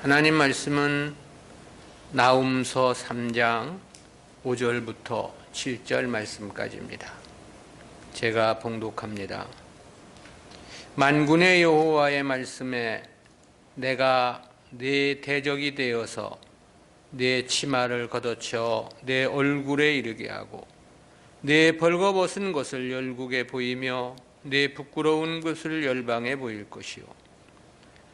하나님 말씀은 나훔서 3장 5절부터 7절 말씀까지입니다. 제가 봉독합니다. 만군의 여호와의 말씀에 내가 네 대적이 되어서 네 치마를 걷어쳐 내 얼굴에 이르게 하고 네 벌거벗은 것을 열국에 보이며 네 부끄러운 것을 열방에 보일 것이요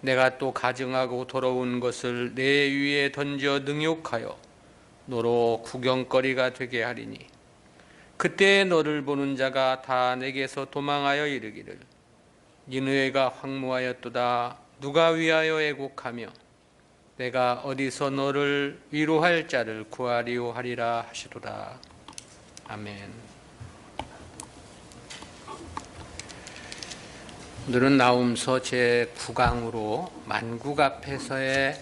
내가 또 가증하고 더러운 것을 내 위에 던져 능욕하여 너로 구경거리가 되게 하리니 그때 너를 보는 자가 다 내게서 도망하여 이르기를 니느웨가 황무하였도다 누가 위하여 애곡하며 내가 어디서 너를 위로할 자를 구하리오 하리라 하시도다. 아멘. 오늘은 나훔서 제9강으로 만국 앞에서의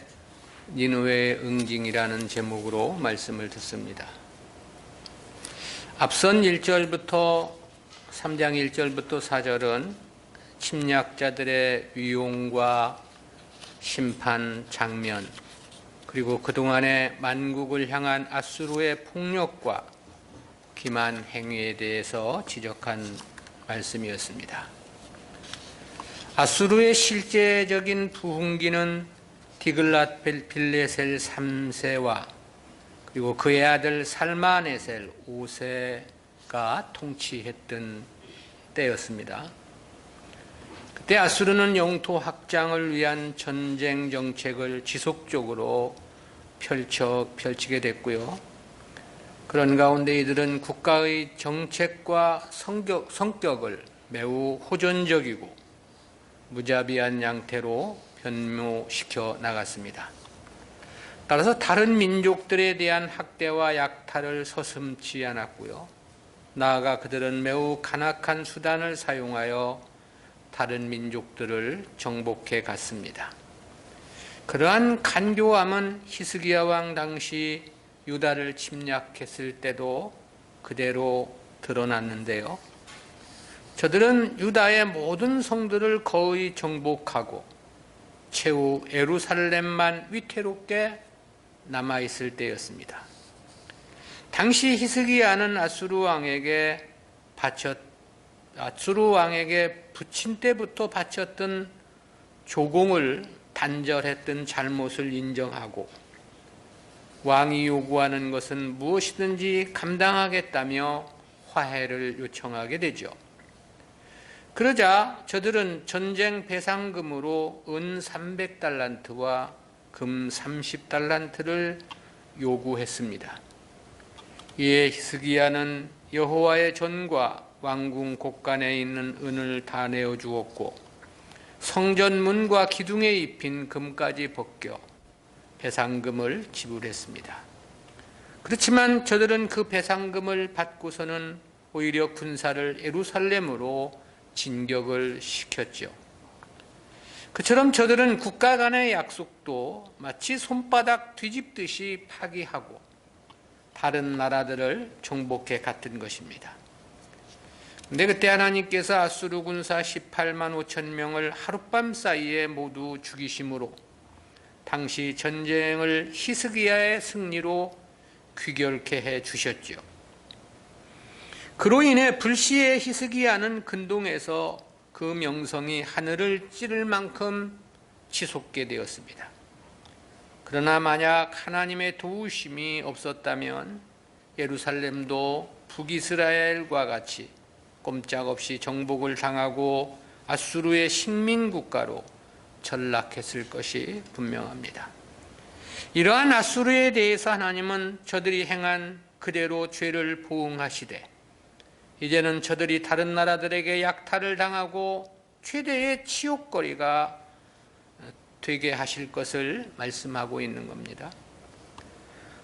니느웨의 응징이라는 제목으로 말씀을 듣습니다. 앞선 1절부터 3장 1절부터 4절은 침략자들의 위용과 심판 장면, 그리고 그동안의 만국을 향한 아수르의 폭력과 기만 행위에 대해서 지적한 말씀이었습니다. 아수르의 실제적인 부흥기는 디글랏 빌레셀 3세와 그리고 그의 아들 살마네셀 5세가 통치했던 때였습니다. 그때 아수르는 영토 확장을 위한 전쟁 정책을 지속적으로 펼치게 됐고요. 그런 가운데 이들은 국가의 정책과 성격을 매우 호전적이고 무자비한 양태로 변모시켜 나갔습니다. 따라서 다른 민족들에 대한 학대와 약탈을 서슴지 않았고요. 나아가 그들은 매우 간악한 수단을 사용하여 다른 민족들을 정복해 갔습니다. 그러한 간교함은 히스기야 왕 당시 유다를 침략했을 때도 그대로 드러났는데요. 저들은 유다의 모든 성들을 거의 정복하고 최후 예루살렘만 위태롭게 남아있을 때였습니다. 당시 히스기야는 아수르 왕에게 부친 때부터 바쳤던 조공을 단절했던 잘못을 인정하고 왕이 요구하는 것은 무엇이든지 감당하겠다며 화해를 요청하게 되죠. 그러자 저들은 전쟁 배상금으로 은 300달란트와 금 30달란트를 요구했습니다. 이에 히스기야는 여호와의 전과 왕궁 곳간에 있는 은을 다 내어주었고 성전 문과 기둥에 입힌 금까지 벗겨 배상금을 지불했습니다. 그렇지만 저들은 그 배상금을 받고서는 오히려 군사를 예루살렘으로 진격을 시켰죠. 그처럼 저들은 국가 간의 약속도 마치 손바닥 뒤집듯이 파기하고 다른 나라들을 정복해 갔던 것입니다. 근데 그때 하나님께서 아수르 군사 18만 5천 명을 하룻밤 사이에 모두 죽이심으로 당시 전쟁을 히스기야의 승리로 귀결케 해 주셨죠. 그로 인해 불시에 히스기야는 근동에서 그 명성이 하늘을 찌를 만큼 치솟게 되었습니다. 그러나 만약 하나님의 도우심이 없었다면 예루살렘도 북이스라엘과 같이 꼼짝없이 정복을 당하고 아수르의 식민국가로 전락했을 것이 분명합니다. 이러한 아수르에 대해서 하나님은 저들이 행한 그대로 죄를 보응하시되 이제는 저들이 다른 나라들에게 약탈을 당하고 최대의 치욕거리가 되게 하실 것을 말씀하고 있는 겁니다.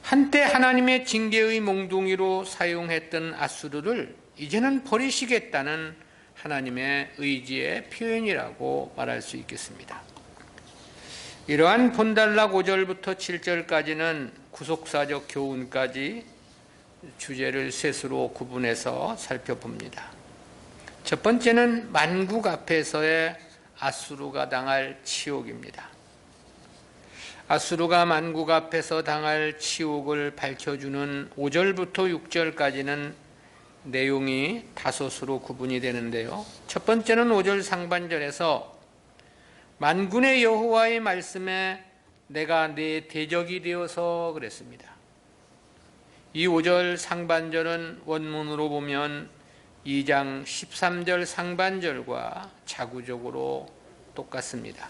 한때 하나님의 징계의 몽둥이로 사용했던 아수르를 이제는 버리시겠다는 하나님의 의지의 표현이라고 말할 수 있겠습니다. 이러한 본달락 5절부터 7절까지는 구속사적 교훈까지 주제를 셋으로 구분해서 살펴봅니다. 첫 번째는 만국 앞에서의 아수르가 당할 치욕입니다. 아수르가 만국 앞에서 당할 치욕을 밝혀주는 5절부터 6절까지는 내용이 다섯으로 구분이 되는데요. 첫 번째는 5절 상반절에서 만군의 여호와의 말씀에 내가 네 대적이 되어서 그랬습니다. 이 5절 상반절은 원문으로 보면 2장 13절 상반절과 자구적으로 똑같습니다.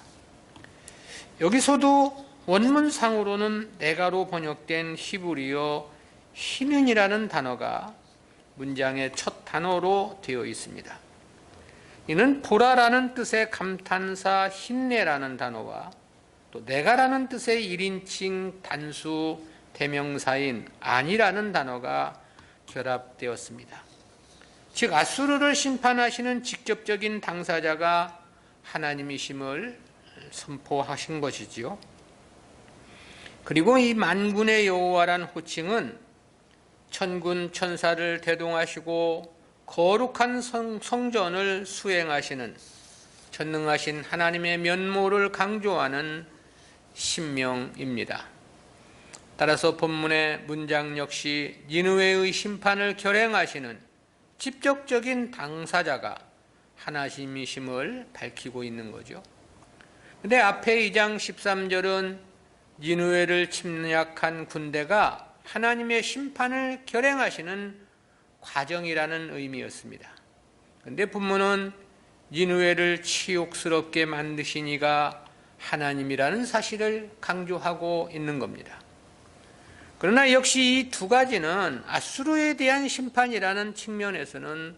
여기서도 원문상으로는 내가로 번역된 히브리어 히는이라는 단어가 문장의 첫 단어로 되어 있습니다. 이는 보라라는 뜻의 감탄사 힘내라는 단어와 또 내가라는 뜻의 1인칭 단수 대명사인 아니라는 단어가 결합되었습니다. 즉 아수르를 심판하시는 직접적인 당사자가 하나님이심을 선포하신 것이지요. 그리고 이 만군의 여호와란 호칭은 천군 천사를 대동하시고 거룩한 성전을 수행하시는 전능하신 하나님의 면모를 강조하는 신명입니다. 따라서 본문의 문장 역시 니느웨의 심판을 결행하시는 직접적인 당사자가 하나님이심을 밝히고 있는 거죠. 근데 앞에 2장 13절은 니느웨를 침략한 군대가 하나님의 심판을 결행하시는 과정이라는 의미였습니다. 그런데 본문은 니느웨를 치욕스럽게 만드신 이가 하나님이라는 사실을 강조하고 있는 겁니다. 그러나 역시 이 두 가지는 아수르에 대한 심판이라는 측면에서는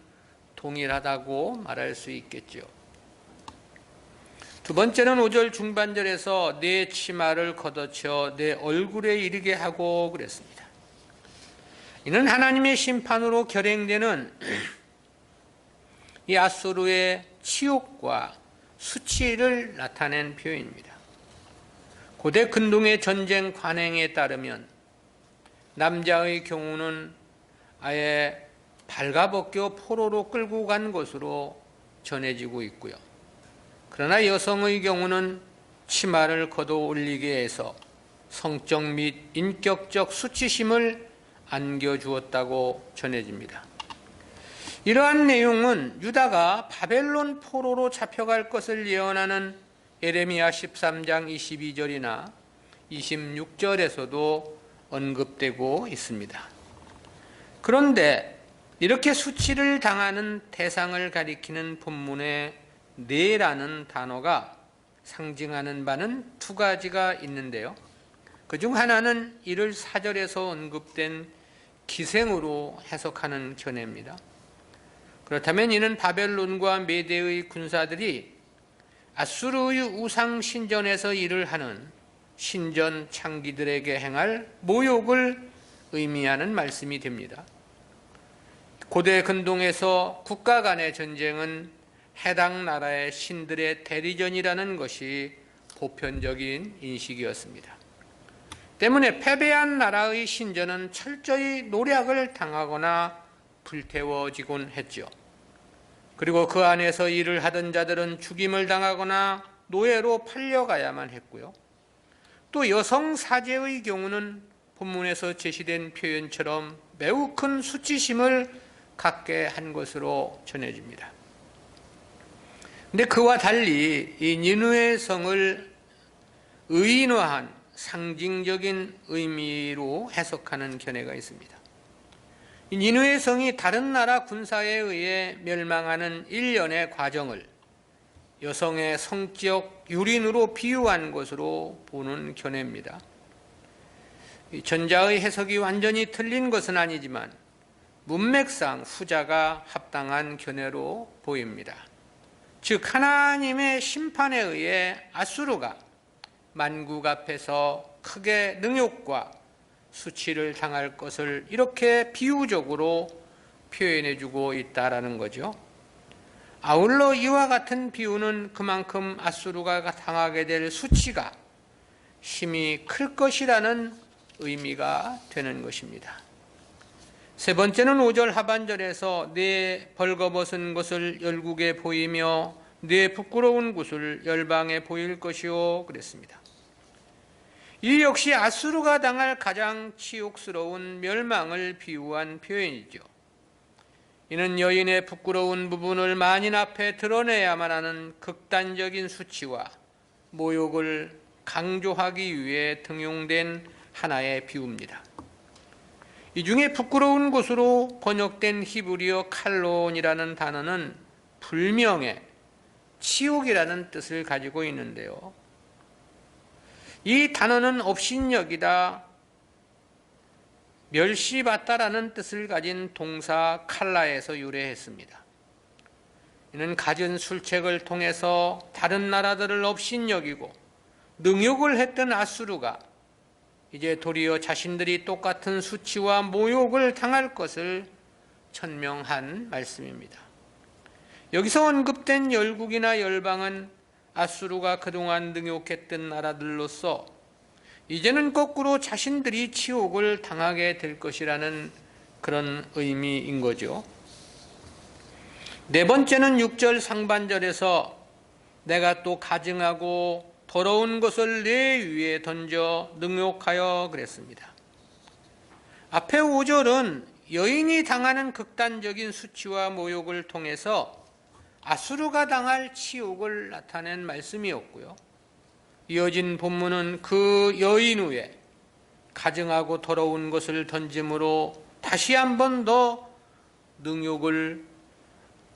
동일하다고 말할 수 있겠죠. 두 번째는 5절 중반절에서 내 치마를 걷어쳐 내 얼굴에 이르게 하고 그랬습니다. 이는 하나님의 심판으로 결행되는 이 아수르의 치욕과 수치를 나타낸 표현입니다. 고대 근동의 전쟁 관행에 따르면 남자의 경우는 아예 발가벗겨 포로로 끌고 간 것으로 전해지고 있고요. 그러나 여성의 경우는 치마를 걷어 올리게 해서 성적 및 인격적 수치심을 안겨주었다고 전해집니다. 이러한 내용은 유다가 바벨론 포로로 잡혀갈 것을 예언하는 예레미야 13장 22절이나 26절에서도 언급되고 있습니다. 그런데 이렇게 수치를 당하는 대상을 가리키는 본문의 네라는 단어가 상징하는 바는 두 가지가 있는데요. 그중 하나는 이를 4절에서 언급된 기생으로 해석하는 견해입니다. 그렇다면 이는 바벨론과 메대의 군사들이 아수르의 우상 신전에서 일을 하는 신전 창기들에게 행할 모욕을 의미하는 말씀이 됩니다. 고대 근동에서 국가 간의 전쟁은 해당 나라의 신들의 대리전이라는 것이 보편적인 인식이었습니다. 때문에 패배한 나라의 신전은 철저히 노략을 당하거나 불태워지곤 했죠. 그리고 그 안에서 일을 하던 자들은 죽임을 당하거나 노예로 팔려가야만 했고요. 또 여성 사제의 경우는 본문에서 제시된 표현처럼 매우 큰 수치심을 갖게 한 것으로 전해집니다. 근데 그와 달리 이 니느웨 성을 의인화한 상징적인 의미로 해석하는 견해가 있습니다. 이 니느웨 성이 다른 나라 군사에 의해 멸망하는 일련의 과정을 여성의 성적 유린으로 비유한 것으로 보는 견해입니다. 전자의 해석이 완전히 틀린 것은 아니지만 문맥상 후자가 합당한 견해로 보입니다. 즉 하나님의 심판에 의해 아수르가 만국 앞에서 크게 능욕과 수치를 당할 것을 이렇게 비유적으로 표현해주고 있다라는 거죠. 아울러 이와 같은 비유는 그만큼 아수르가 당하게 될 수치가 힘이 클 것이라는 의미가 되는 것입니다. 세 번째는 5절 하반절에서 내 벌거벗은 것을 열국에 보이며 내 부끄러운 곳을 열방에 보일 것이요 그랬습니다. 이 역시 아수르가 당할 가장 치욕스러운 멸망을 비유한 표현이죠. 이는 여인의 부끄러운 부분을 만인 앞에 드러내야만 하는 극단적인 수치와 모욕을 강조하기 위해 등용된 하나의 비유입니다. 이 중에 부끄러운 곳으로 번역된 히브리어 칼론이라는 단어는 불명예, 치욕이라는 뜻을 가지고 있는데요. 이 단어는 업신여기다, 멸시받다라는 뜻을 가진 동사 칼라에서 유래했습니다. 이는 갖은 술책을 통해서 다른 나라들을 업신여기고 능욕을 했던 아수르가 이제 도리어 자신들이 똑같은 수치와 모욕을 당할 것을 천명한 말씀입니다. 여기서 언급된 열국이나 열방은 아수르가 그동안 능욕했던 나라들로서 이제는 거꾸로 자신들이 치욕을 당하게 될 것이라는 그런 의미인 거죠. 네 번째는 6절 상반절에서 내가 또 가증하고 더러운 것을 내 위에 던져 능욕하여 그랬습니다. 앞에 5절은 여인이 당하는 극단적인 수치와 모욕을 통해서 아수르가 당할 치욕을 나타낸 말씀이었고요. 이어진 본문은 그 여인 위에 가증하고 더러운 것을 던짐으로 다시 한 번 더 능욕을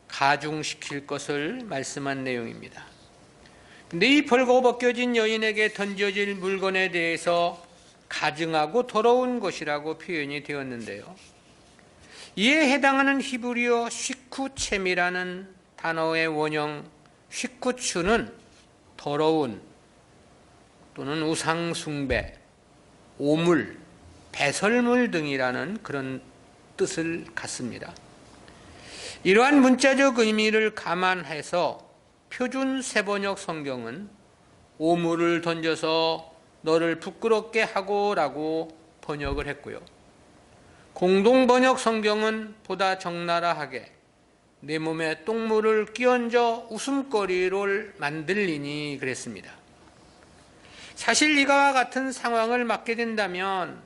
가중시킬 것을 말씀한 내용입니다. 근데 이 벌거벗겨진 여인에게 던져질 물건에 대해서 가증하고 더러운 것이라고 표현이 되었는데요. 이에 해당하는 히브리어 쉬쿠쳔이라는 단어의 원형 쉬쿠추는 더러운 또는 우상숭배, 오물, 배설물 등이라는 그런 뜻을 갖습니다. 이러한 문자적 의미를 감안해서 표준 세번역 성경은 오물을 던져서 너를 부끄럽게 하고 라고 번역을 했고요. 공동번역 성경은 보다 적나라하게 내 몸에 똥물을 끼얹어 웃음거리를 만들리니 그랬습니다. 사실 이와 같은 상황을 맞게 된다면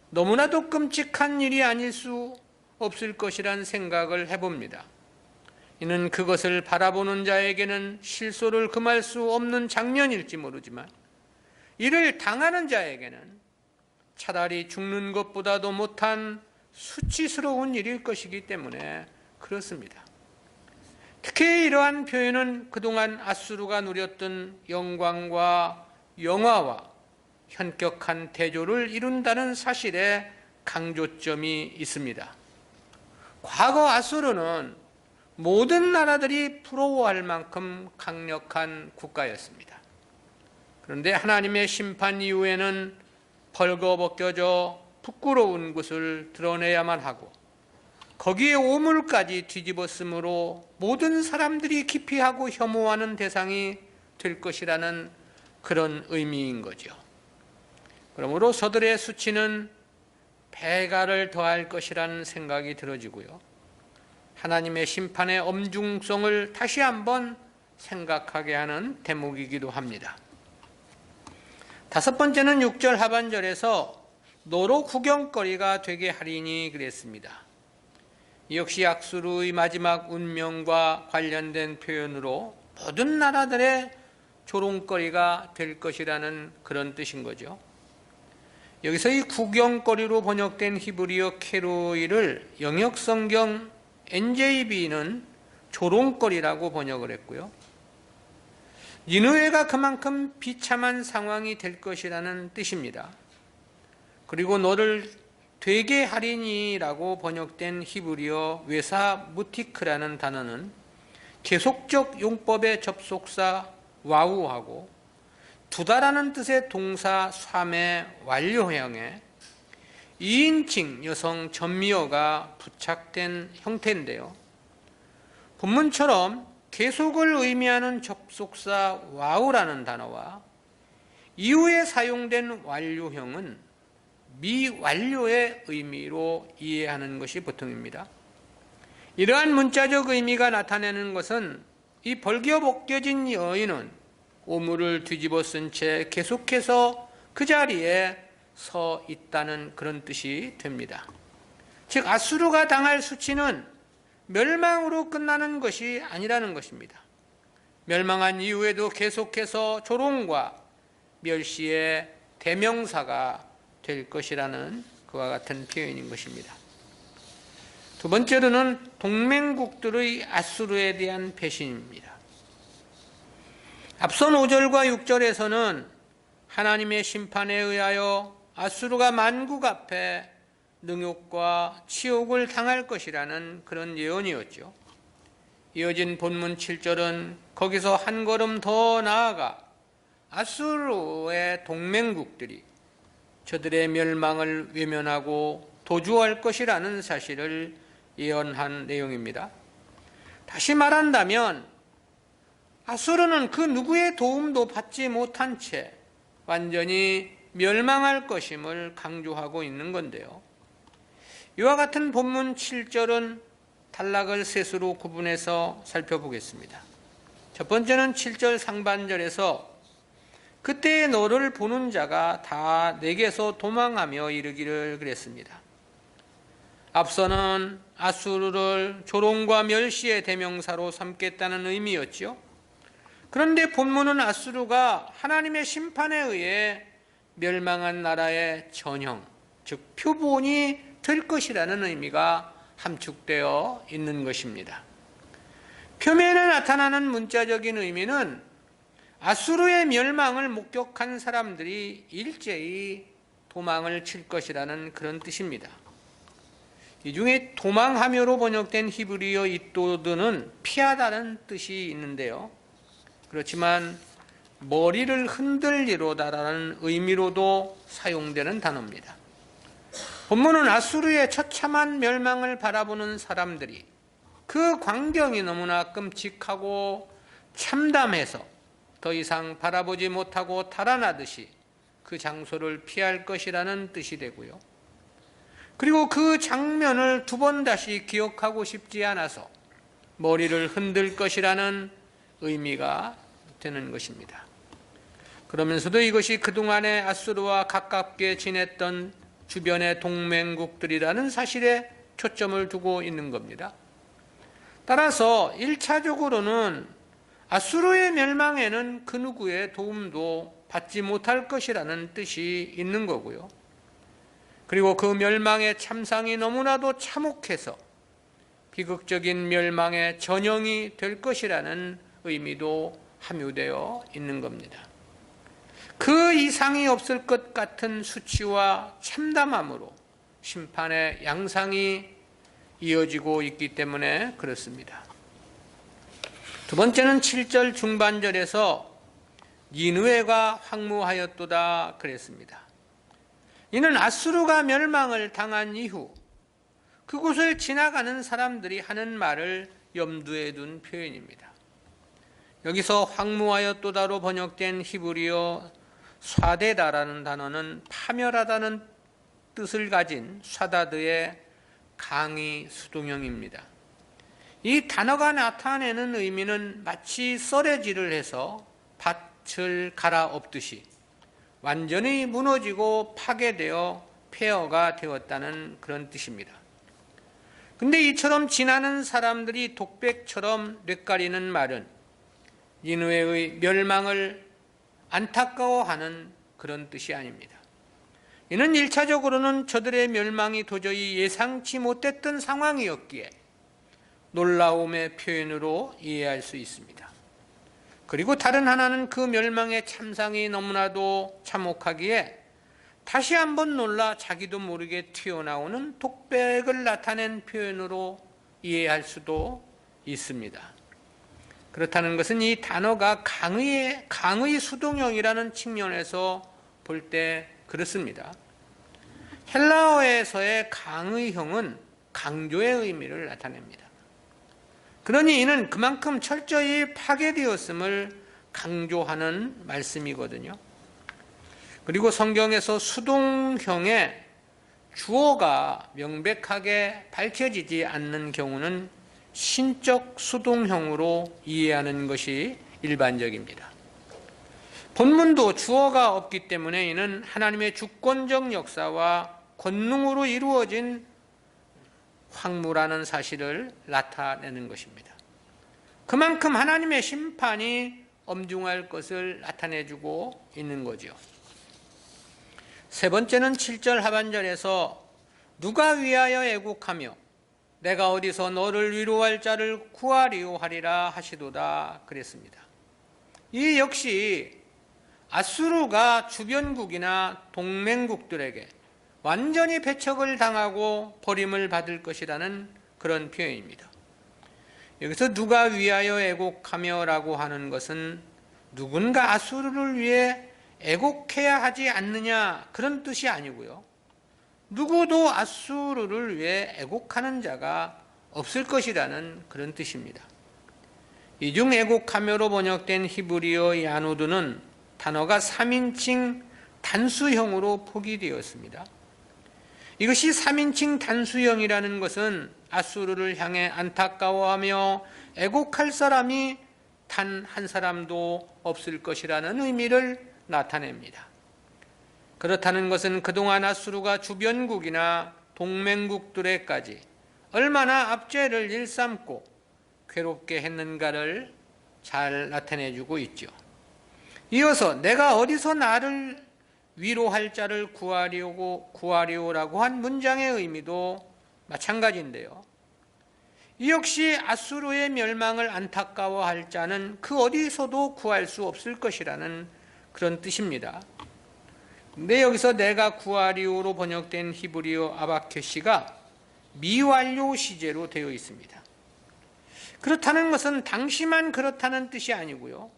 너무나도 끔찍한 일이 아닐 수 없을 것이란 생각을 해봅니다. 이는 그것을 바라보는 자에게는 실소를 금할 수 없는 장면일지 모르지만 이를 당하는 자에게는 차라리 죽는 것보다도 못한 수치스러운 일일 것이기 때문에 그렇습니다. 특히 이러한 표현은 그동안 아수르가 누렸던 영광과 영화와 현격한 대조를 이룬다는 사실에 강조점이 있습니다. 과거 아수르는 모든 나라들이 부러워할 만큼 강력한 국가였습니다. 그런데 하나님의 심판 이후에는 벌거벗겨져 부끄러운 것을 드러내야만 하고 거기에 오물까지 뒤집었으므로 모든 사람들이 기피하고 혐오하는 대상이 될 것이라는 그런 의미인 거죠. 그러므로 저들의 수치는 배가를 더할 것이라는 생각이 들어지고요. 하나님의 심판의 엄중성을 다시 한번 생각하게 하는 대목이기도 합니다. 다섯 번째는 6절 하반절에서 너로 구경거리가 되게 하리니 그랬습니다. 역시 아수르의 마지막 운명과 관련된 표현으로 모든 나라들의 조롱거리가 될 것이라는 그런 뜻인 거죠. 여기서 이 구경거리로 번역된 히브리어 케루이를 영역성경 NJB는 조롱거리라고 번역을 했고요. 니느웨가 그만큼 비참한 상황이 될 것이라는 뜻입니다. 그리고 너를 되게 하리니라고 번역된 히브리어 외사 무티크라는 단어는 계속적 용법의 접속사 와우하고 두다라는 뜻의 동사 삼의 완료형에 2인칭 여성 전미어가 부착된 형태인데요. 본문처럼 계속을 의미하는 접속사 와우라는 단어와 이후에 사용된 완료형은 미완료의 의미로 이해하는 것이 보통입니다. 이러한 문자적 의미가 나타내는 것은 이 벌거벗겨진 여인은 오물을 뒤집어 쓴 채 계속해서 그 자리에 서 있다는 그런 뜻이 됩니다. 즉 아수르가 당할 수치는 멸망으로 끝나는 것이 아니라는 것입니다. 멸망한 이후에도 계속해서 조롱과 멸시의 대명사가 될 것이라는 그와 같은 표현인 것입니다. 두 번째로는 동맹국들의 아수르에 대한 배신입니다. 앞선 5절과 6절에서는 하나님의 심판에 의하여 아수르가 만국 앞에 능욕과 치욕을 당할 것이라는 그런 예언이었죠. 이어진 본문 7절은 거기서 한 걸음 더 나아가 아수르의 동맹국들이 저들의 멸망을 외면하고 도주할 것이라는 사실을 예언한 내용입니다. 다시 말한다면 아수르는 그 누구의 도움도 받지 못한 채 완전히 멸망할 것임을 강조하고 있는 건데요. 이와 같은 본문 7절은 단락을 셋으로 구분해서 살펴보겠습니다. 첫 번째는 7절 상반절에서 그때의 너를 보는 자가 다 내게서 도망하며 이르기를 그랬습니다. 앞서는 아수르를 조롱과 멸시의 대명사로 삼겠다는 의미였죠. 그런데 본문은 아수르가 하나님의 심판에 의해 멸망한 나라의 전형, 즉 표본이 될 것이라는 의미가 함축되어 있는 것입니다. 표면에 나타나는 문자적인 의미는 아수르의 멸망을 목격한 사람들이 일제히 도망을 칠 것이라는 그런 뜻입니다. 이 중에 도망하며로 번역된 히브리어 이도드는 피하다는 뜻이 있는데요. 그렇지만 머리를 흔들리로다라는 의미로도 사용되는 단어입니다. 본문은 아수르의 처참한 멸망을 바라보는 사람들이 그 광경이 너무나 끔찍하고 참담해서 더 이상 바라보지 못하고 달아나듯이 그 장소를 피할 것이라는 뜻이 되고요. 그리고 그 장면을 두 번 다시 기억하고 싶지 않아서 머리를 흔들 것이라는 의미가 되는 것입니다. 그러면서도 이것이 그동안에 아수르와 가깝게 지냈던 주변의 동맹국들이라는 사실에 초점을 두고 있는 겁니다. 따라서 1차적으로는 아수르의 멸망에는 그 누구의 도움도 받지 못할 것이라는 뜻이 있는 거고요. 그리고 그 멸망의 참상이 너무나도 참혹해서 비극적인 멸망의 전형이 될 것이라는 의미도 함유되어 있는 겁니다. 그 이상이 없을 것 같은 수치와 참담함으로 심판의 양상이 이어지고 있기 때문에 그렇습니다. 두 번째는 7절 중반절에서 니느웨가 황무하였도다 그랬습니다. 이는 아수르가 멸망을 당한 이후 그곳을 지나가는 사람들이 하는 말을 염두에 둔 표현입니다. 여기서 황무하였도다로 번역된 히브리어 쏴데다라는 단어는 파멸하다는 뜻을 가진 쏴다드의 강의 수동형입니다. 이 단어가 나타내는 의미는 마치 썰에질을 해서 밭을 갈아엎듯이 완전히 무너지고 파괴되어 폐허가 되었다는 그런 뜻입니다. 근데 이처럼 지나는 사람들이 독백처럼 뇌까리는 말은 니느웨의 멸망을 안타까워하는 그런 뜻이 아닙니다. 이는 1차적으로는 저들의 멸망이 도저히 예상치 못했던 상황이었기에 놀라움의 표현으로 이해할 수 있습니다. 그리고 다른 하나는 그 멸망의 참상이 너무나도 참혹하기에 다시 한번 놀라 자기도 모르게 튀어나오는 독백을 나타낸 표현으로 이해할 수도 있습니다. 그렇다는 것은 이 단어가 강의 수동형이라는 측면에서 볼 때 그렇습니다. 헬라어에서의 강의형은 강조의 의미를 나타냅니다. 그러니 이는 그만큼 철저히 파괴되었음을 강조하는 말씀이거든요. 그리고 성경에서 수동형의 주어가 명백하게 밝혀지지 않는 경우는 신적 수동형으로 이해하는 것이 일반적입니다. 본문도 주어가 없기 때문에 이는 하나님의 주권적 역사와 권능으로 이루어진 황무라는 사실을 나타내는 것입니다. 그만큼 하나님의 심판이 엄중할 것을 나타내주고 있는 거죠. 세 번째는 7절 하반절에서 누가 위하여 애국하며 내가 어디서 너를 위로할 자를 구하리오 하리라 하시도다 그랬습니다. 이 역시 아수르가 주변국이나 동맹국들에게 완전히 배척을 당하고 버림을 받을 것이라는 그런 표현입니다. 여기서 누가 위하여 애곡하며 라고 하는 것은 누군가 아수르를 위해 애곡해야 하지 않느냐 그런 뜻이 아니고요. 누구도 아수르를 위해 애곡하는 자가 없을 것이라는 그런 뜻입니다. 이중 애곡하며로 번역된 히브리어 야누드는 단어가 3인칭 단수형으로 포기되었습니다. 이것이 3인칭 단수형이라는 것은 아수르를 향해 안타까워하며 애곡할 사람이 단 한 사람도 없을 것이라는 의미를 나타냅니다. 그렇다는 것은 그동안 아수르가 주변국이나 동맹국들에까지 얼마나 압제를 일삼고 괴롭게 했는가를 잘 나타내주고 있죠. 이어서 내가 어디서 나를 위로할 자를 구하리오라고 한 문장의 의미도 마찬가지인데요. 이 역시 아수르의 멸망을 안타까워할 자는 그 어디서도 구할 수 없을 것이라는 그런 뜻입니다. 근데 여기서 내가 구하리오로 번역된 히브리어 아바케시가 미완료 시제로 되어 있습니다. 그렇다는 것은 당시만 그렇다는 뜻이 아니고요.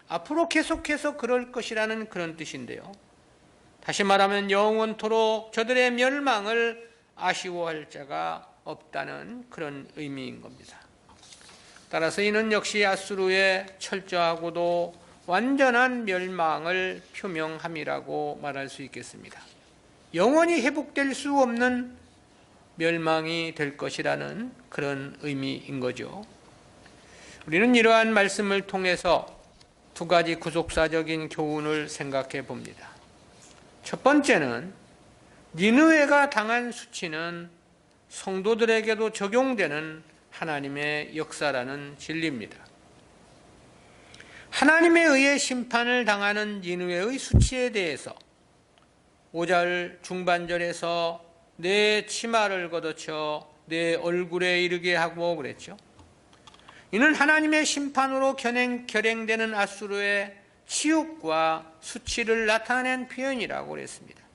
앞으로 계속해서 그럴 것이라는 그런 뜻인데요. 다시 말하면 영원토록 저들의 멸망을 아쉬워할 자가 없다는 그런 의미인 겁니다. 따라서 이는 역시 아수르의 철저하고도 완전한 멸망을 표명함이라고 말할 수 있겠습니다. 영원히 회복될 수 없는 멸망이 될 것이라는 그런 의미인 거죠. 우리는 이러한 말씀을 통해서 두 가지 구속사적인 교훈을 생각해 봅니다. 첫 번째는 니느웨가 당한 수치는 성도들에게도 적용되는 하나님의 역사라는 진리입니다. 하나님에 의해 심판을 당하는 니느웨의 수치에 대해서 5절 중반절에서 내 치마를 걷어쳐 내 얼굴에 이르게 하고 그랬죠. 이는 하나님의 심판으로 결행되는 아수르의 치욕과 수치를 나타낸 표현이라고 그랬습니다.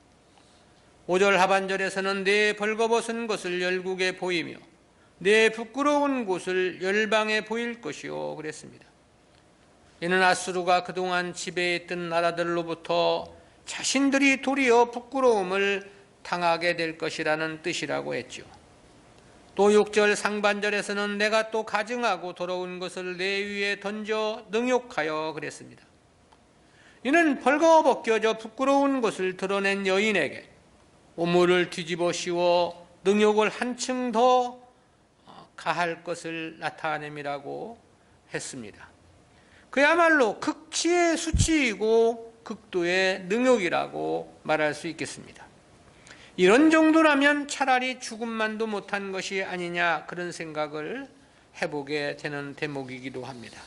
5절 하반절에서는 내 벌거벗은 것을 열국에 보이며 내 부끄러운 곳을 열방에 보일 것이요 그랬습니다. 이는 아수르가 그동안 지배했던 나라들로부터 자신들이 도리어 부끄러움을 당하게 될 것이라는 뜻이라고 했죠. 또 6절 상반절에서는 내가 또 가증하고 더러운 것을 내 위에 던져 능욕하여 그랬습니다. 이는 벌거벗겨져 부끄러운 것을 드러낸 여인에게 오물을 뒤집어 씌워 능욕을 한층 더 가할 것을 나타냄이라고 했습니다. 그야말로 극치의 수치이고 극도의 능욕이라고 말할 수 있겠습니다. 이런 정도라면 차라리 죽음만도 못한 것이 아니냐 그런 생각을 해보게 되는 대목이기도 합니다.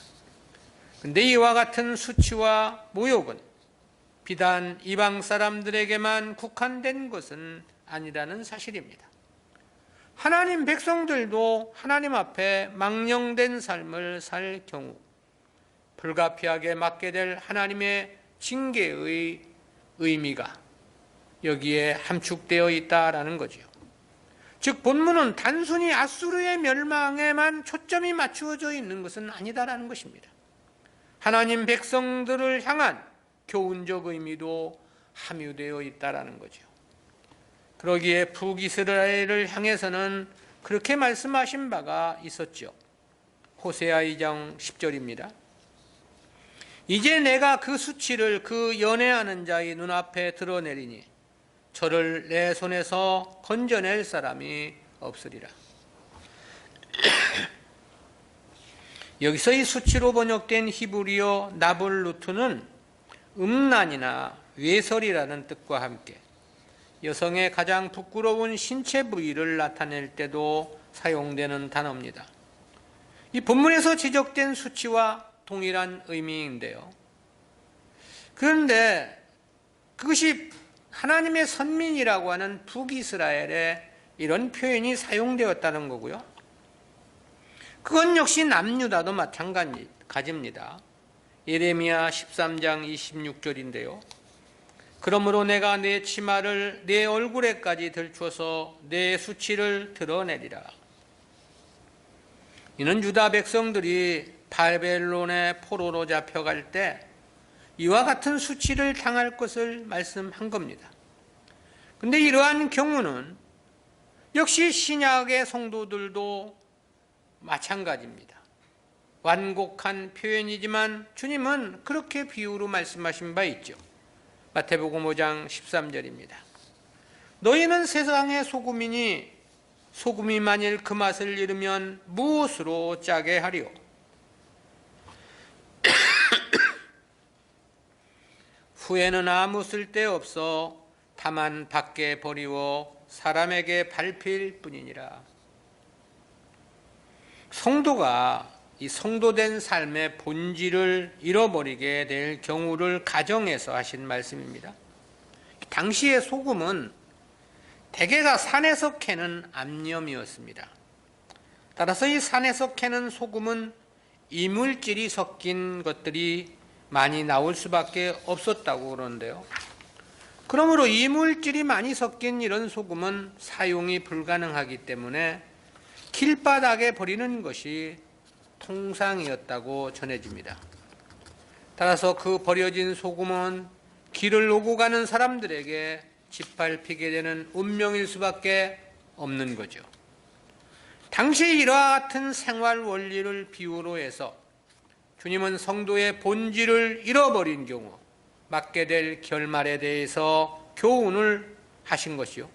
그런데 이와 같은 수치와 모욕은 비단 이방 사람들에게만 국한된 것은 아니라는 사실입니다. 하나님 백성들도 하나님 앞에 망령된 삶을 살 경우 불가피하게 맞게 될 하나님의 징계의 의미가 여기에 함축되어 있다라는 거죠. 즉 본문은 단순히 아수르의 멸망에만 초점이 맞추어져 있는 것은 아니다라는 것입니다. 하나님 백성들을 향한 교훈적 의미도 함유되어 있다라는 거죠. 그러기에 북이스라엘을 향해서는 그렇게 말씀하신 바가 있었죠. 호세아 2장 10절입니다. 이제 내가 그 수치를 그 연애하는 자의 눈앞에 드러내리니 저를 내 손에서 건져낼 사람이 없으리라. 여기서 이 수치로 번역된 히브리어 나블루트는 음란이나 외설이라는 뜻과 함께 여성의 가장 부끄러운 신체 부위를 나타낼 때도 사용되는 단어입니다. 이 본문에서 지적된 수치와 동일한 의미인데요. 그런데 그것이 하나님의 선민이라고 하는 북이스라엘에 이런 표현이 사용되었다는 거고요. 그건 역시 남유다도 마찬가지입니다. 예레미야 13장 26절인데요. 그러므로 내가 내 치마를 내 얼굴에까지 들춰서 내 수치를 드러내리라. 이는 유다 백성들이 바벨론의 포로로 잡혀갈 때 이와 같은 수치를 당할 것을 말씀한 겁니다. 그런데 이러한 경우는 역시 신약의 성도들도 마찬가지입니다. 완곡한 표현이지만 주님은 그렇게 비유로 말씀하신 바 있죠. 마태복음 5장 13절입니다. 너희는 세상의 소금이니 소금이 만일 그 맛을 잃으면 무엇으로 짜게 하리요? 후에는 아무 쓸데없어 다만 밖에 버리워 사람에게 밟힐 뿐이니라. 성도가 이 성도된 삶의 본질을 잃어버리게 될 경우를 가정해서 하신 말씀입니다. 당시의 소금은 대개가 산에서 캐는 암염이었습니다. 따라서 이 산에서 캐는 소금은 이물질이 섞인 것들이 많이 나올 수밖에 없었다고 그러는데요. 그러므로 이물질이 많이 섞인 이런 소금은 사용이 불가능하기 때문에 길바닥에 버리는 것이 통상이었다고 전해집니다. 따라서 그 버려진 소금은 길을 오고 가는 사람들에게 짓밟히게 되는 운명일 수밖에 없는 거죠. 당시 이와 같은 생활 원리를 비유로 해서 주님은 성도의 본질을 잃어버린 경우 맞게 될 결말에 대해서 교훈을 하신 것이요.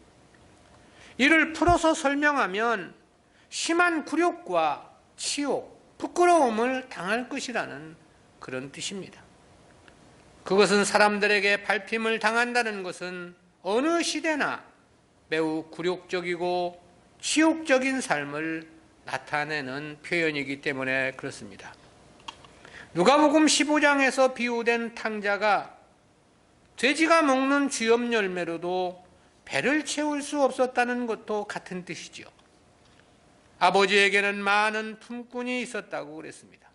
이를 풀어서 설명하면 심한 굴욕과 치욕, 부끄러움을 당할 것이라는 그런 뜻입니다. 그것은 사람들에게 밟힘을 당한다는 것은 어느 시대나 매우 굴욕적이고 치욕적인 삶을 나타내는 표현이기 때문에 그렇습니다. 누가복음 15장에서 비유된 탕자가 돼지가 먹는 쥐염 열매로도 배를 채울 수 없었다는 것도 같은 뜻이죠. 아버지에게는 많은 품꾼이 있었다고 그랬습니다.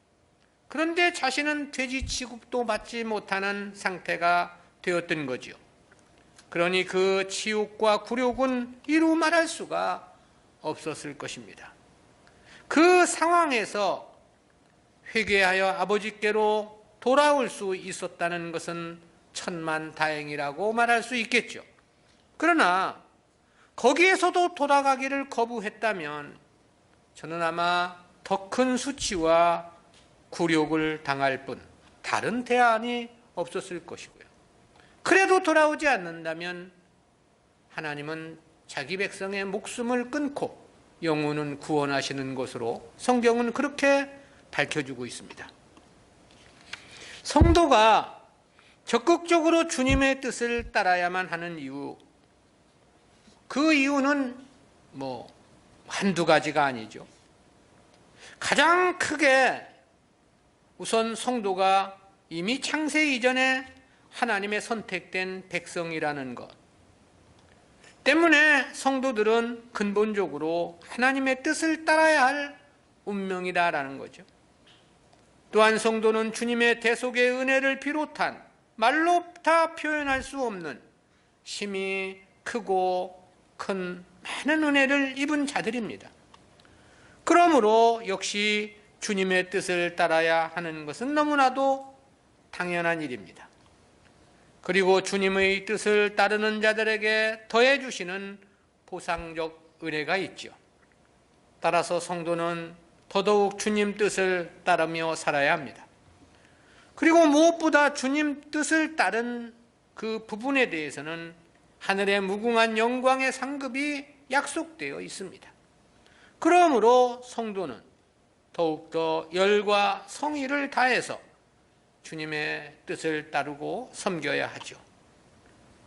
그런데 자신은 돼지 취급도 받지 못하는 상태가 되었던 거죠. 그러니 그 치욕과 굴욕은 이루 말할 수가 없었을 것입니다. 그 상황에서 회개하여 아버지께로 돌아올 수 있었다는 것은 천만다행이라고 말할 수 있겠죠. 그러나 거기에서도 돌아가기를 거부했다면 저는 아마 더 큰 수치와 굴욕을 당할 뿐 다른 대안이 없었을 것이고요. 그래도 돌아오지 않는다면 하나님은 자기 백성의 목숨을 끊고 영혼은 구원하시는 것으로 성경은 그렇게 밝혀주고 있습니다. 성도가 적극적으로 주님의 뜻을 따라야만 하는 이유, 그 이유는 한두 가지가 아니죠. 가장 크게 우선 성도가 이미 창세 이전에 하나님의 선택된 백성이라는 것 때문에 성도들은 근본적으로 하나님의 뜻을 따라야 할 운명이다라는 거죠. 또한 성도는 주님의 대속의 은혜를 비롯한 말로 다 표현할 수 없는 심히 크고 큰 많은 은혜를 입은 자들입니다. 그러므로 역시 주님의 뜻을 따라야 하는 것은 너무나도 당연한 일입니다. 그리고 주님의 뜻을 따르는 자들에게 더해 주시는 보상적 은혜가 있죠. 따라서 성도는 더더욱 주님 뜻을 따르며 살아야 합니다. 그리고 무엇보다 주님 뜻을 따른 그 부분에 대해서는 하늘의 무궁한 영광의 상급이 약속되어 있습니다. 그러므로 성도는 더욱더 열과 성의를 다해서 주님의 뜻을 따르고 섬겨야 하죠.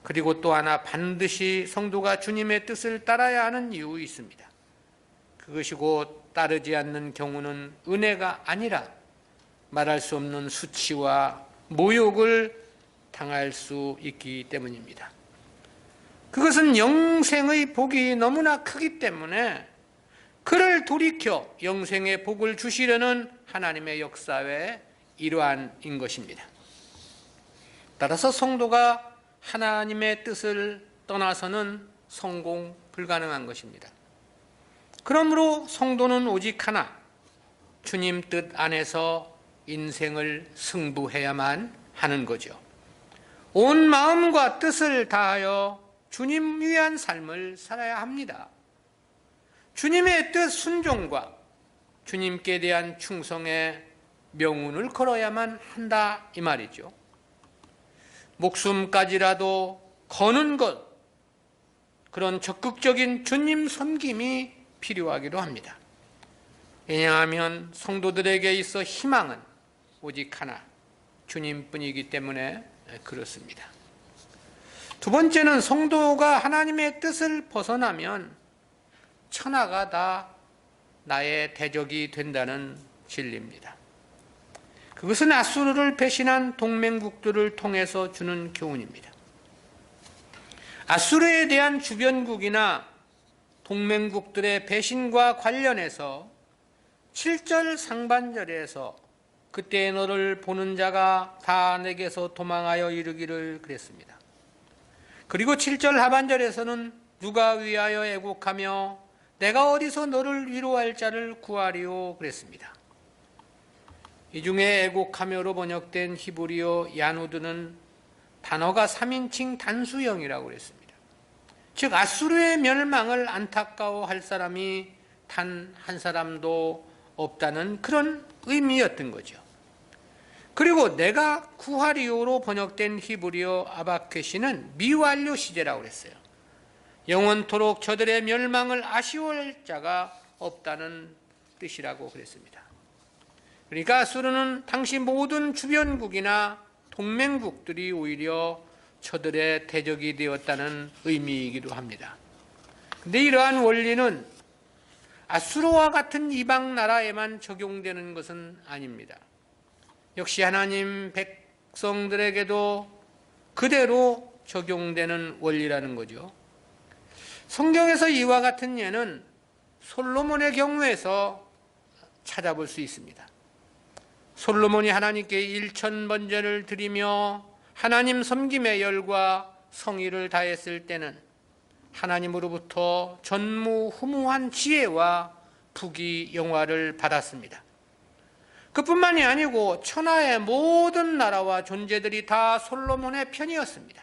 그리고 또 하나 반드시 성도가 주님의 뜻을 따라야 하는 이유 있습니다. 그것이 곧 따르지 않는 경우는 은혜가 아니라 말할 수 없는 수치와 모욕을 당할 수 있기 때문입니다. 그것은 영생의 복이 너무나 크기 때문에 그를 돌이켜 영생의 복을 주시려는 하나님의 역사의 일환인 것입니다. 따라서 성도가 하나님의 뜻을 떠나서는 성공 불가능한 것입니다. 그러므로 성도는 오직 하나, 주님 뜻 안에서 인생을 승부해야만 하는 거죠. 온 마음과 뜻을 다하여 주님 위한 삶을 살아야 합니다. 주님의 뜻 순종과 주님께 대한 충성의 명운을 걸어야만 한다 이 말이죠. 목숨까지라도 거는 것, 그런 적극적인 주님 섬김이 필요하기도 합니다. 왜냐하면 성도들에게 있어 희망은 오직 하나, 주님뿐이기 때문에 그렇습니다. 두 번째는 성도가 하나님의 뜻을 벗어나면 천하가 다 나의 대적이 된다는 진리입니다. 그것은 아수르를 배신한 동맹국들을 통해서 주는 교훈입니다. 아수르에 대한 주변국이나 동맹국들의 배신과 관련해서 7절 상반절에서 그때 너를 보는 자가 다 내게서 도망하여 이르기를 그랬습니다. 그리고 7절 하반절에서는 누가 위하여 애곡하며 내가 어디서 너를 위로할 자를 구하리요 그랬습니다. 이 중에 애곡하며로 번역된 히브리어 야누드는 단어가 3인칭 단수형이라고 그랬습니다. 즉 아수르의 멸망을 안타까워할 사람이 단 한 사람도 없다는 그런 의미였던 거죠. 그리고 내가 구하리오로 번역된 히브리어 아바케시는 미완료 시제라고 그랬어요. 영원토록 저들의 멸망을 아쉬워할 자가 없다는 뜻이라고 그랬습니다. 그러니까 아수르는 당시 모든 주변국이나 동맹국들이 오히려 저들의 대적이 되었다는 의미이기도 합니다. 그런데 이러한 원리는 아수르와 같은 이방 나라에만 적용되는 것은 아닙니다. 역시 하나님 백성들에게도 그대로 적용되는 원리라는 거죠. 성경에서 이와 같은 예는 솔로몬의 경우에서 찾아볼 수 있습니다. 솔로몬이 하나님께 1000번제를 드리며 하나님 섬김의 열과 성의를 다했을 때는 하나님으로부터 전무후무한 지혜와 부귀 영화를 받았습니다. 그뿐만이 아니고 천하의 모든 나라와 존재들이 다 솔로몬의 편이었습니다.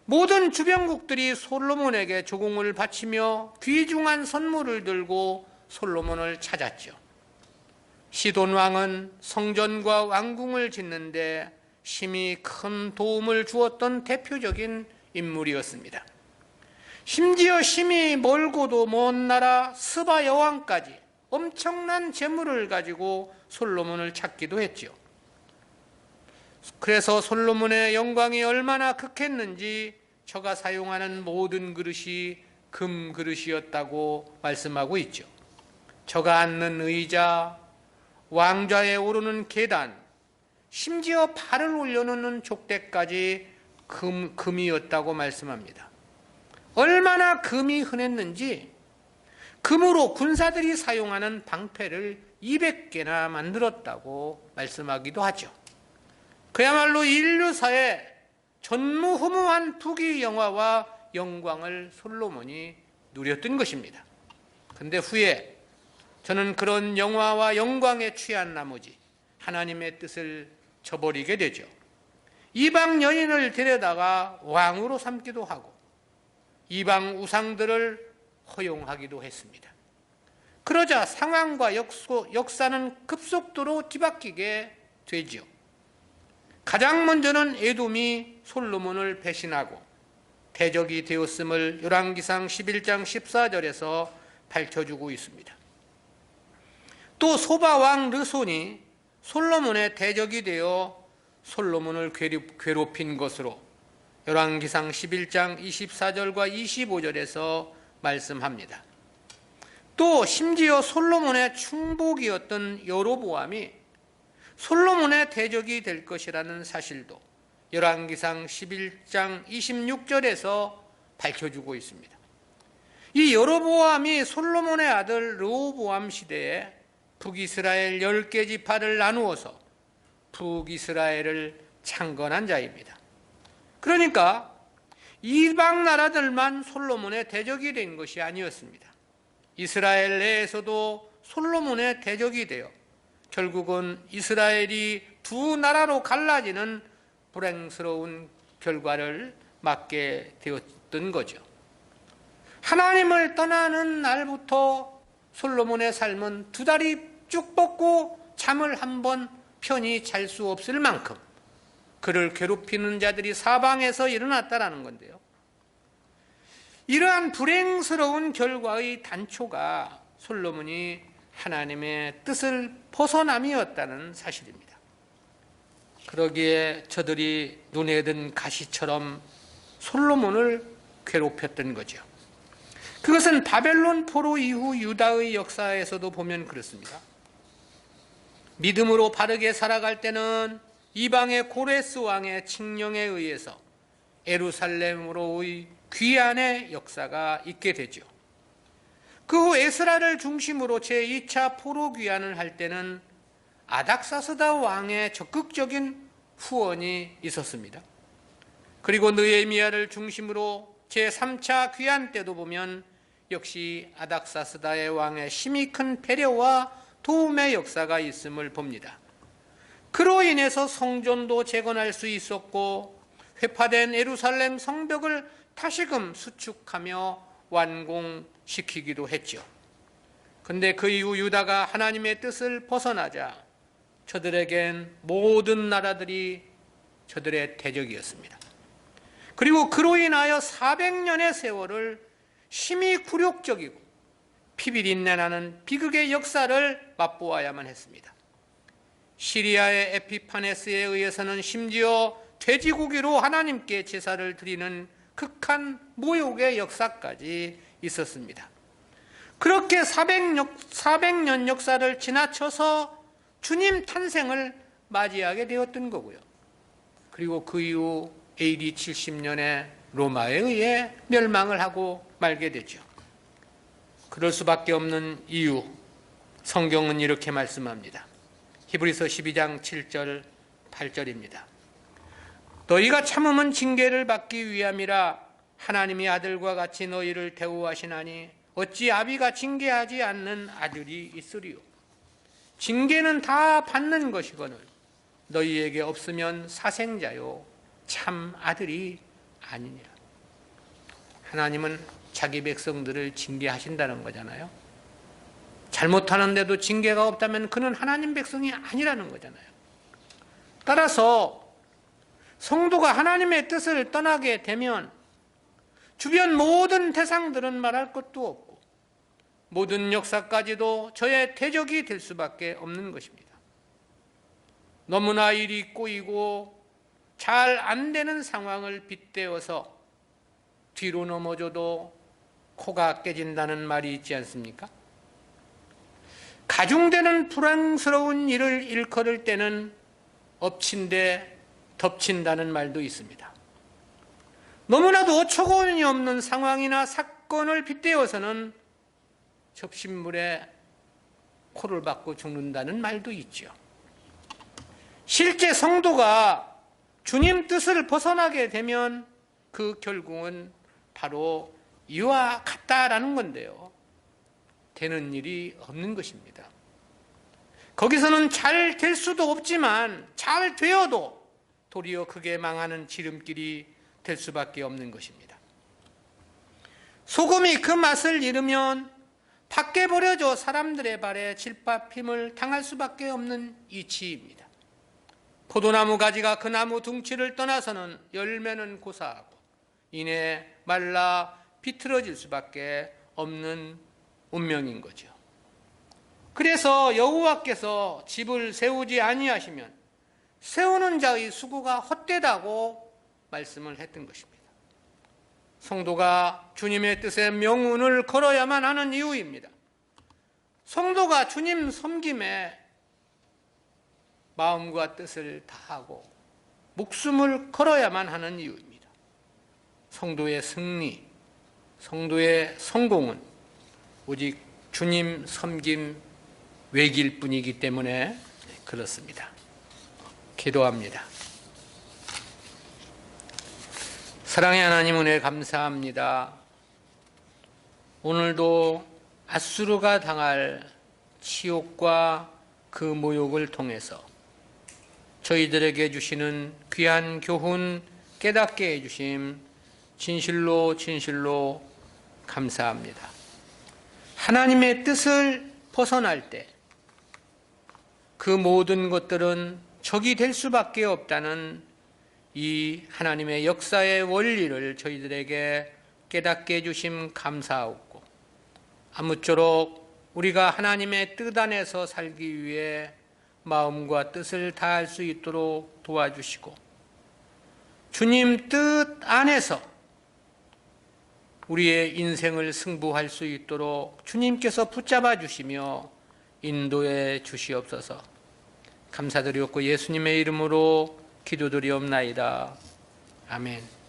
모든 주변국들이 솔로몬에게 조공을 바치며 귀중한 선물을 들고 솔로몬을 찾았죠. 시돈 왕은 성전과 왕궁을 짓는데 심히 큰 도움을 주었던 대표적인 인물이었습니다. 심지어 심히 멀고도 먼 나라 스바 여왕까지 엄청난 재물을 가지고 솔로몬을 찾기도 했죠. 그래서 솔로몬의 영광이 얼마나 극했는지 저가 사용하는 모든 그릇이 금 그릇이었다고 말씀하고 있죠. 저가 앉는 의자, 왕좌에 오르는 계단, 심지어 발을 올려놓는 족대까지 금이었다고 말씀합니다. 얼마나 금이 흔했는지 금으로 군사들이 사용하는 방패를 200개나 만들었다고 말씀하기도 하죠. 그야말로 인류사에 전무후무한 부귀 영화와 영광을 솔로몬이 누렸던 것입니다. 그런데 후에 저는 그런 영화와 영광에 취한 나머지 하나님의 뜻을 저버리게 되죠. 이방 여인을 데려다가 왕으로 삼기도 하고 이방 우상들을 허용하기도 했습니다. 그러자 상황과 역사는 급속도로 뒤바뀌게 되지요. 가장 먼저는 에돔이 솔로몬을 배신하고 대적이 되었음을 열왕기상 11장 14절에서 밝혀주고 있습니다. 또 소바 왕 르손이 솔로몬의 대적이 되어 솔로몬을 괴롭힌 것으로 열왕기상 11장 24절과 25절에서 말씀합니다. 또 심지어 솔로몬의 충복이었던 여로보암이 솔로몬의 대적이 될 것이라는 사실도 열왕기상 11장 26절에서 밝혀주고 있습니다. 이 여로보암이 솔로몬의 아들 르호보암 시대에 북이스라엘 10개 지파를 나누어서 북이스라엘을 창건한 자입니다. 그러니까 이방 나라들만 솔로몬의 대적이 된 것이 아니었습니다. 이스라엘 내에서도 솔로몬의 대적이 되어 결국은 이스라엘이 두 나라로 갈라지는 불행스러운 결과를 맞게 되었던 거죠. 하나님을 떠나는 날부터 솔로몬의 삶은 두 다리 쭉 뻗고 잠을 한번 편히 잘 수 없을 만큼 그를 괴롭히는 자들이 사방에서 일어났다라는 건데요. 이러한 불행스러운 결과의 단초가 솔로몬이 하나님의 뜻을 벗어남이었다는 사실입니다. 그러기에 저들이 눈에 든 가시처럼 솔로몬을 괴롭혔던 거죠. 그것은 바벨론 포로 이후 유다의 역사에서도 보면 그렇습니다. 믿음으로 바르게 살아갈 때는 이방의 고레스 왕의 칙령에 의해서 예루살렘으로의 귀환의 역사가 있게 되죠. 그 후 에스라를 중심으로 제2차 포로 귀환을 할 때는 아닥사스다 왕의 적극적인 후원이 있었습니다. 그리고 느헤미야를 중심으로 제3차 귀환 때도 보면 역시 아닥사스다의 왕의 힘이 큰 배려와 도움의 역사가 있음을 봅니다. 그로 인해서 성전도 재건할 수 있었고 회파된 예루살렘 성벽을 다시금 수축하며 완공시키기도 했죠. 그런데 그 이후 유다가 하나님의 뜻을 벗어나자 저들에겐 모든 나라들이 저들의 대적이었습니다. 그리고 그로 인하여 400년의 세월을 심히 굴욕적이고 피비린내 나는 비극의 역사를 맛보아야만 했습니다. 시리아의 에피파네스에 의해서는 심지어 돼지고기로 하나님께 제사를 드리는 극한 모욕의 역사까지 있었습니다. 그렇게 400년 역사를 지나쳐서 주님 탄생을 맞이하게 되었던 거고요. 그리고 그 이후 AD 70년에 로마에 의해 멸망을 하고 말게 되죠. 그럴 수밖에 없는 이유, 성경은 이렇게 말씀합니다. 히브리서 12장 7절 8절입니다. 너희가 참음은 징계를 받기 위함이라 하나님이 아들과 같이 너희를 대우하시나니 어찌 아비가 징계하지 않는 아들이 있으리요. 징계는 다 받는 것이거늘 너희에게 없으면 사생자요 참 아들이 아니니라. 하나님은 자기 백성들을 징계하신다는 거잖아요. 잘못하는데도 징계가 없다면 그는 하나님 백성이 아니라는 거잖아요. 따라서 성도가 하나님의 뜻을 떠나게 되면 주변 모든 대상들은 말할 것도 없고 모든 역사까지도 저의 대적이 될 수밖에 없는 것입니다. 너무나 일이 꼬이고 잘 안 되는 상황을 빗대어서 뒤로 넘어져도 코가 깨진다는 말이 있지 않습니까? 가중되는 불안스러운 일을 일컬을 때는 엎친 데 덮친다는 말도 있습니다. 너무나도 어처구니 없는 상황이나 사건을 빗대어서는 접신물에 코를 박고 죽는다는 말도 있죠. 실제 성도가 주님 뜻을 벗어나게 되면 그 결국은 바로 이와 같다라는 건데요. 되는 일이 없는 것입니다. 거기서는 잘 될 수도 없지만 잘 되어도 도리어 크게 망하는 지름길이 될 수밖에 없는 것입니다. 소금이 그 맛을 잃으면 밖에 버려져 사람들의 발에 질밥힘을 당할 수밖에 없는 이치입니다. 포도나무 가지가 그 나무 둥치를 떠나서는 열매는 고사하고 이내 말라 비틀어질 수밖에 없는 운명인 거죠. 그래서 여호와께서 집을 세우지 아니하시면 세우는 자의 수고가 헛되다고 말씀을 했던 것입니다. 성도가 주님의 뜻에 명운을 걸어야만 하는 이유입니다. 성도가 주님 섬김에 마음과 뜻을 다하고 목숨을 걸어야만 하는 이유입니다. 성도의 승리, 성도의 성공은 오직 주님 섬김 외길 뿐이기 때문에 그렇습니다. 기도합니다. 사랑의 하나님, 은혜 감사합니다. 오늘도 앗수르가 당할 치욕과 그 모욕을 통해서 저희들에게 주시는 귀한 교훈 깨닫게 해주심 진실로 진실로 감사합니다. 하나님의 뜻을 벗어날 때 그 모든 것들은 적이 될 수밖에 없다는 이 하나님의 역사의 원리를 저희들에게 깨닫게 해주심 감사하옵고, 아무쪼록 우리가 하나님의 뜻 안에서 살기 위해 마음과 뜻을 다할 수 있도록 도와주시고, 주님 뜻 안에서 우리의 인생을 승부할 수 있도록 주님께서 붙잡아 주시며 인도해 주시옵소서. 감사드리옵고 예수님의 이름으로 기도드리옵나이다. 아멘.